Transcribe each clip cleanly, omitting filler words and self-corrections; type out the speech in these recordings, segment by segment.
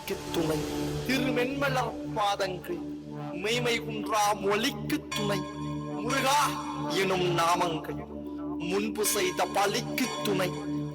வழிக்கு துணை. திருமென்மலர் பாதங்கள் மெய்மை குன்றா மொழிக்கு துணை. முருகா எனும் நாமங்கள் முன்பு செய்த பலிக்கு துணை.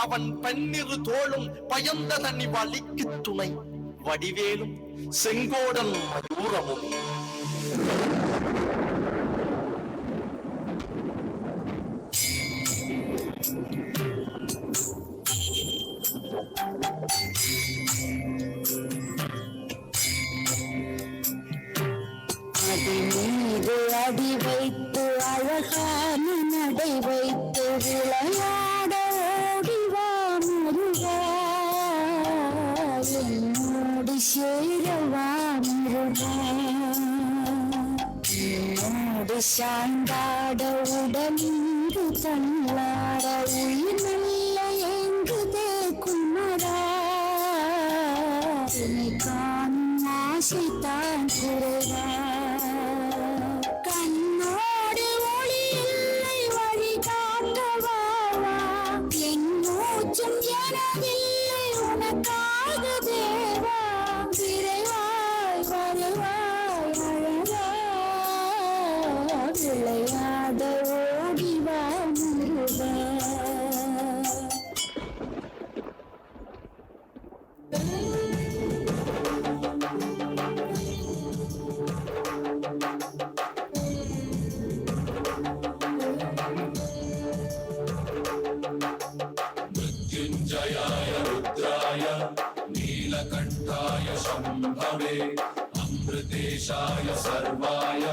அவன் பன்னிரு தோளும் பயந்த தனி வலிக்கு துணை. வடிவேலும் செங்கோடன் மயூரமும். அடி மீது அடி வைத்து அழகான நடை வைத்து விளையாட ஓடிவா முருகா, என்னோடு சேரவா முருகா. என்னோடு சாய்ந்தாட உடலின்று தள்ளாட உயிர் நல்ல எங்குதே குமரா. என்னை காணும் ஆசைத்தான் குறைவா. கண்ணோடு ஒளி இல்லை வழி காட்டவா. என் மூச்சும் எனதில்லை உனக்காக தேவா. விரைவாய் வருவாய் அழகா, விளையாட ஓடிவா முருகா. मृत्युञ्जयाय रुद्राय नीलकण्ठाय शम्भवे अमृतेशाय सर्वाय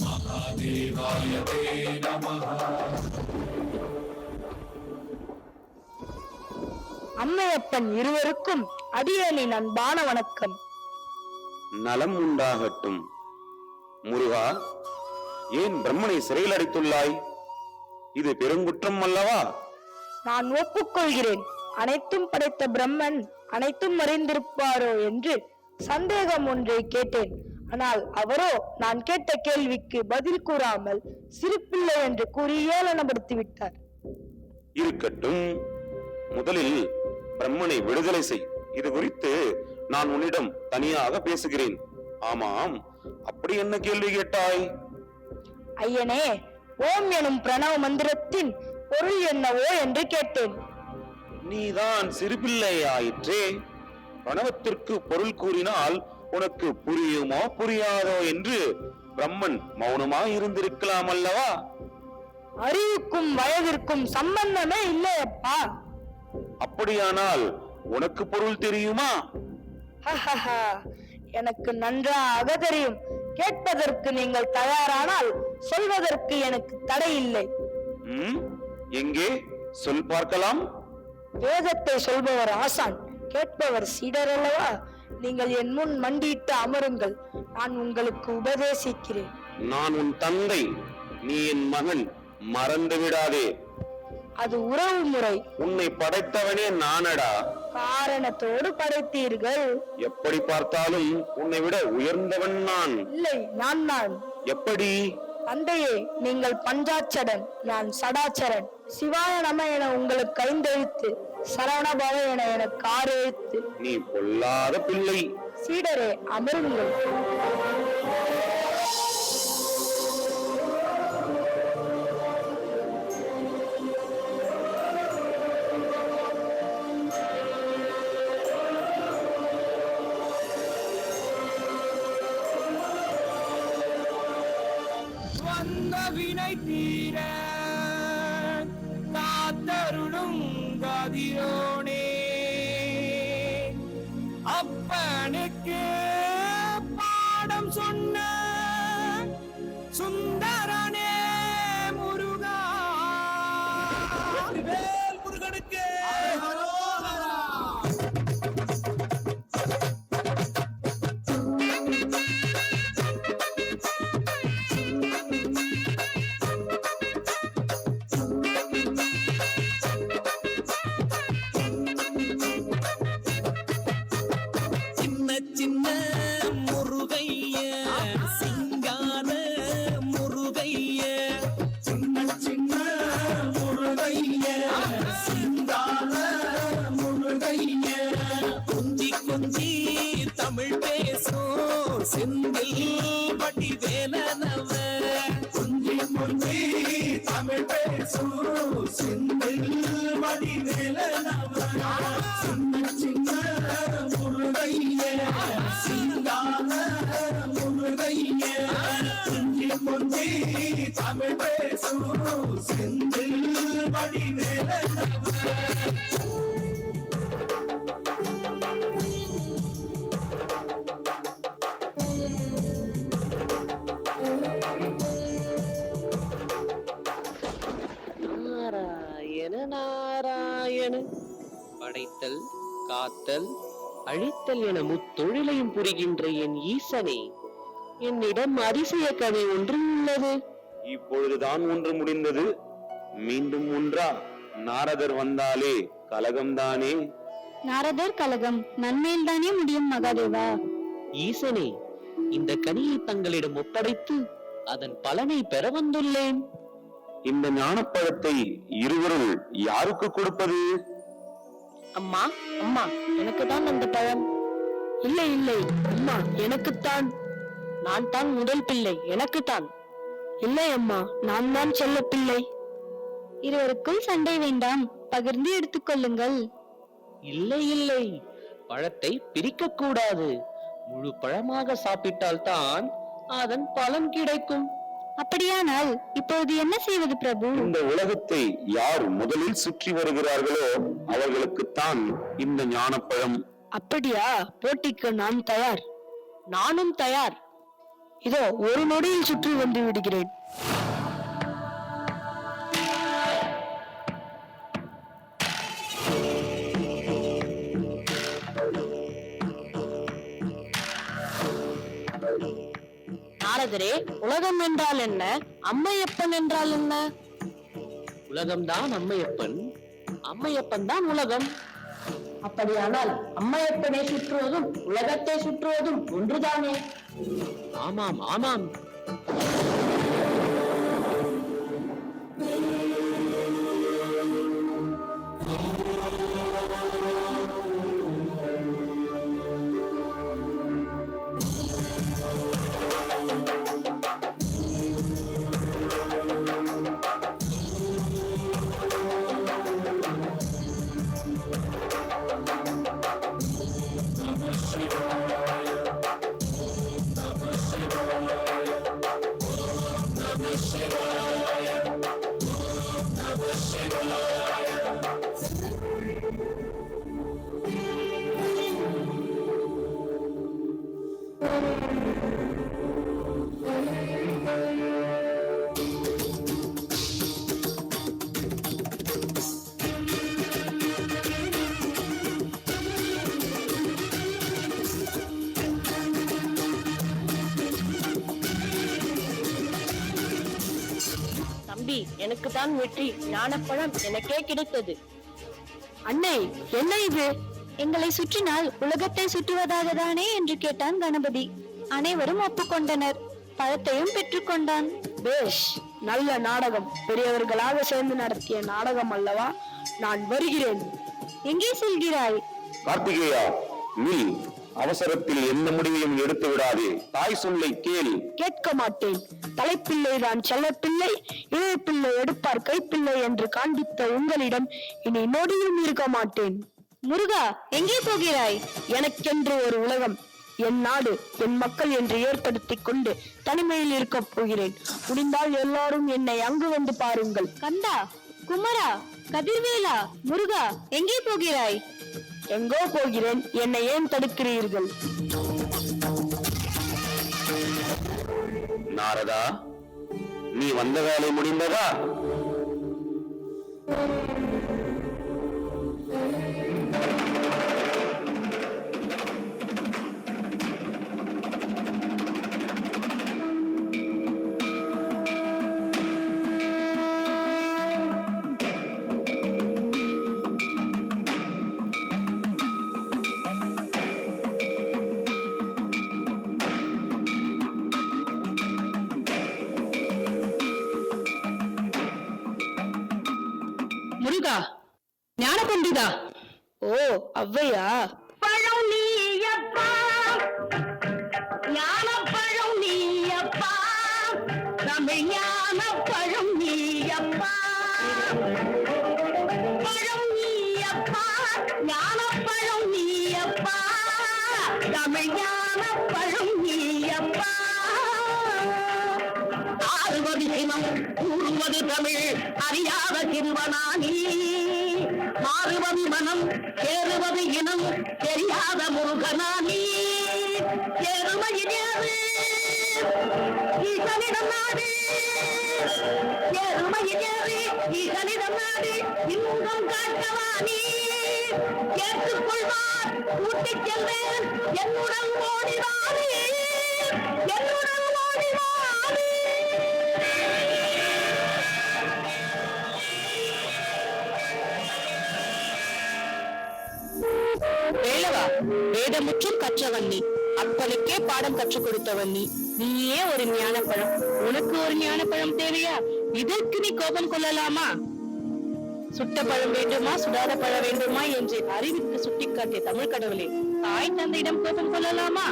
महादेवाय ते नमः. அம்மையப்பன் இருவருக்கும் அடியேனின் அன்பான வணக்கம். நலம் உண்டாகட்டும். முருகா, ஏன் பிரம்மனை சிறையில் அடைத்துள்ளாய்? இது பெருங்குற்றம் அல்லவா? நான் ஒப்புக்கொள்கிறேன். அனைத்தும் படைத்த பிரம்மன் அனைத்தும் அறிந்திருப்பாரோ என்று சந்தேகம் ஒன்றை கேட்டேன். ஆனால் அவரோ நான் கேட்ட கேள்விக்கு பதில் கூறாமல் சிரிப்பில்லை என்று கூறி ஏளனப்படுத்தி விட்டார். இருக்கட்டும், முதலில் பிரம்மனை விடுதலை செய். இது குறித்து நான் உன்னிடம் தனியாக பேசுகிறேன். ஆமாம், அப்படி என்ன கேள்வி கேட்டாய்? ஐயனே, ஓம் எனும் பிரணவ மந்திரத்தின் பொருள் என்னவோ என்று கேட்டேன். நீதான் சிறுபிள்ளை ஆயிற்றே. பிரணவத்திற்கு பொருள் கூறினால் உனக்கு புரியுமோ புரியாதோ என்று பிரம்மன் மௌனமாய் இருந்திருக்கலாம் அல்லவா? அறிவுக்கும் வயதிற்கும் சம்பந்தமே இல்லையப்பா. அப்படியானால் உனக்கு பொருள் தெரியுமா? எனக்கு நன்றாக தெரியும். கேட்பதற்கு நீங்கள் தயாரானால் சொல்வதற்கு எனக்கு தடை இல்லை. எங்கே சொல் பார்க்கலாம். வேதத்தை சொல்பவர் ஆசான், கேட்பவர் சீடர் அல்லவா? நீங்கள் என் முன் மண்டியிட்டு அமருங்கள், நான் உங்களுக்கு உபதேசிக்கிறேன். நான் உன் தந்தை, நீ என் மகன், மறந்து விடாதே. அது உறவு முறை. உன்னை படைத்தவனே நானடா. காரணத்தோடு படைத்தீர்கள். எப்படி பார்த்தாலும் உன்னை விட உயர்ந்தவன் நான். இல்லை, நான் தான். எப்படி? தந்தையே, நீங்கள் பஞ்சாட்சரன், நான் சடாச்சரன். சிவாய நம என உங்களுக்கு 5 எழுத்து, சரவணபவ என எனக்கு 6 எழுத்து. நீ பொல்லாத பிள்ளை. சீடரே, அமருங்கள். வினை தீர காத்தருளும் கதிரோனே, அப்பனுக்கு பாடம் சொன்ன சுந்தரனே முருகா. வேல் முருகனுக்கு சின்ன முருகைய பேசும் செந்தில் வடிவேல சின்ன சின்ன முருகைய சிங்கார முருகைய கொஞ்சி கொஞ்சி தமிழ் பேசும் செந்தில் வடிவேல நாராயண நாராயண. படைத்தல், காத்தல், அழித்தல் என முத்தொழிலையும் புரிகின்ற என் ஈசனே, என்னிடம் அதிசய கதை ஒன்று உள்ளது. இப்பொழுதுதான் ஒன்று முடிந்தது, மீண்டும் ஒன்றா? நாரதர் வந்தாலே கலகம்தானே. நாரதர் கலகம் நன்மையில் தானே முடியும் மகாதேவா. ஈசனே, இந்த கனியை தங்களிடம் ஒப்படைத்து அதன் பலனை பெற வந்துள்ளேன். இந்த ஞானப்பழத்தை இருவருள் யாருக்கு கொடுப்பது? அம்மா அம்மா, எனக்கு தான் அந்த பழம். இல்லை இல்லை அம்மா, எனக்குத்தான். நான் தான் முதல் பிள்ளை, எனக்குத்தான். இல்லை அம்மா, நான் தான் செல்ல பிள்ளை. இருவருக்குள் சண்டை வேண்டாம், பகிர்ந்து எடுத்துக்கொள்ளுங்கள். இல்லை இல்லை, பழத்தை பிரிக்க கூடாது. முழு பழமாக சாப்பிட்டால் தான் அதன் பலன் கிடைக்கும். அப்படியானால் இப்பொழுது என்ன செய்வது பிரபு? இந்த உலகத்தை யார் முதலில் சுற்றி வருகிறார்களோ அவர்களுக்குத்தான் இந்த ஞானப்பழம். அப்படியா? போட்டிக்கு நான் தயார். நானும் தயார். இதோ ஒரு நொடியில் சுற்றி வந்து விடுகிறேன். நாரதரே, உலகம் என்றால் என்ன? அம்மையப்பன் என்றால் என்ன? உலகம்தான் அம்மையப்பன், அம்மையப்பன் தான் உலகம். அப்படியானால் அம்மையப்பனை சுற்றுவதும் உலகத்தை சுற்றுவதும் ஒன்றுதானே? ஆமாம் ஆமாம். தம்பி, எனக்கு தான் வெற்றி. ஞானப்பழம் எனக்கே கிடைத்தது. அன்னை, என்ன இது? எங்களை சுற்றினால் உலகத்தை சுற்றுவதாக தானே என்று கேட்டான் கணபதி. அனைவரும் ஒப்புக்கொண்டனர். பழத்தையும் பெற்றுக்கொண்டான். பேஷ், நல்ல நாடகம். பெரியவர்களாக சேர்ந்து நடத்திய நாடகம் அல்லவா? நான் வருகிறேன். எங்கே செல்கிறாய்? கார்த்திகேயா, நில். அவசரத்தில் எந்த முடிவையும் எடுத்து விடாதே. தாய் சொல்லை கேள். கேட்க மாட்டேன். தலைப்பிள்ளை தான் செல்லப்பிள்ளை, இளையப்பிள்ளை எடுப்பார் கைப்பிள்ளை என்று காண்பித்த உங்களிடம் இனி நொடியும் இருக்க மாட்டேன். முருகா, எங்கே போகிறாய்? எனக்கென்று ஒரு உலகம், என் நாடு, என் மக்கள் என்று ஏற்படுத்திக் கொண்டு தனிமையில் இருக்க போகிறேன். முடிந்தால் எல்லாரும் என்னை அங்கு வந்து பாருங்கள். கந்தா, குமரா, கதிர்வேலா, முருகா, எங்கே போகிறாய்? எங்கோ போகிறேன். என்னை ஏன் தடுக்கிறீர்கள்? நாரதா, நீ வந்த வேலை முடிந்ததா? முருகா, ஞான பண்டிதா. ஓ, அவ்வையா? பழம் நீயப்பா, ஞானப்பழம் நீயப்பா, தமிழ் ஞானப்பழம் நீயப்பா. பழம் நீயப்பா, ஞானப்பழம் நீயப்பா, தமிழ் ஞானப்பழம் நீயப்பா. ஆறுவது சினம், கூறுவது தமிழ், அறியாத சிறுவனானி. மாறுவது மனம், சேருவது இனம், தெரியாத முருகனானி. எருமையினேறு ஈசனிடம் நாடு, எருமையினேறு ஈசனிடம் நாடு, இன்பம் காட்டவானி. ஏற்றுக்கொள்வார் கூட்டிச் செல்வேன், என்னுடன் ஓடிவாரே, என்னுடன் ஓடிவாரே. வேலவா, வேதமுற்றும் கற்றவன் நீ, அப்பனுக்கே பாடம் கற்றுக் கொடுத்தவன் நீ. நீயே ஒரு ஞானப்பழம், உனக்கு ஒரு ஞானப்பழம் தேவையா? இதற்கு நீ கோபம் கொள்ளலாமா? சுட்ட பழம் வேண்டுமா, சுடாத பழம் வேண்டுமா என்று அறிவிற்கு சுட்டிக்காட்டிய தமிழ் கடவுளே, தாய் தந்தையிடம் கோபம் கொள்ளலாமா?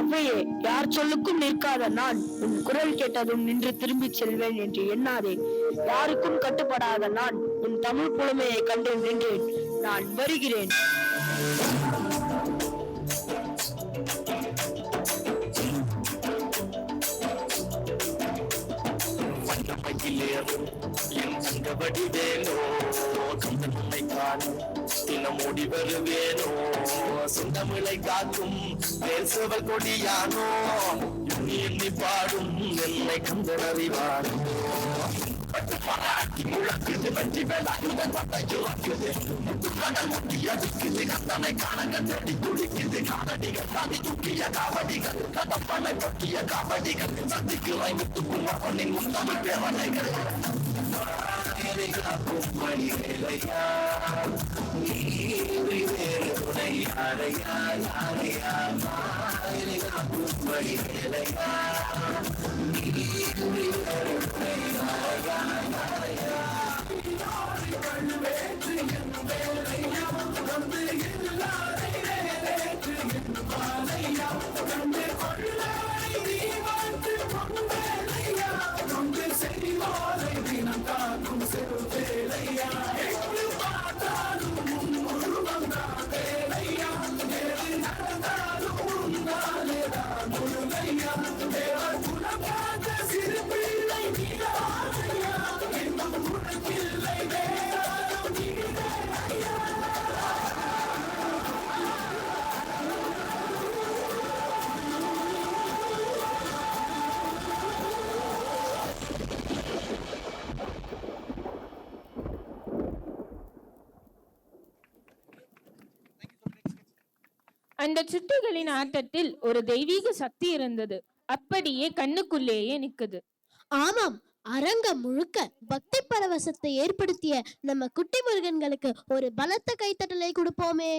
அவ்வையே, யார் சொல்லுக்கும் நிற்காத நான் உன் குரல் கேட்டதும் நின்று திரும்பிச் செல்வேன் என்று எண்ணாதே. யாருக்கும் கட்டுப்படாத நான் உன் தமிழ் புலமையை கண்டு நின்றேன். நான் வருகிறேன். என் சங்கபடி வேணோ, கந்தனை காணும் தினம் ஓடி வருவேனோ. சொந்தமிழை காக்கும் பேசுவல் கொடியானோ, எண்ணி எண்ணி பாடும் என்னை கந்தன் அறிவானோ. பாராட்டி முழக்குது வெற்றி வேலாயுதன் பட்டையுறக்குது, கடல் முட்டி அடிக்குது கந்தனை காண கண்டடி துடிக்குது. காவடிகள் தாண்டி தூக்கிய காவடிகள், கதப்பனை பற்றிய காவடிகள், சக்திக்கு வைத்து குமரனின் முத்தமிழ் பேரலைகள். காக்கும் மணி வேலையா, நீ வேறு துணையாரையா, யாரையா காக்கும் மணி வேலையா, நீ வேறு துணையாரையா, யாரையா. அந்த சுட்டிகளின் ஆட்டத்தில் ஒரு தெய்வீக சக்தி இருந்தது, அப்படியே கண்ணுக்குள்ளேயே நிக்குது. ஆமாம், அரங்கம் முழுக்க பக்தி பரவசத்தை ஏற்படுத்திய நம்ம குட்டி முருகன்களுக்கு ஒரு பலத்த கைத்தட்டலை கொடுப்போமே.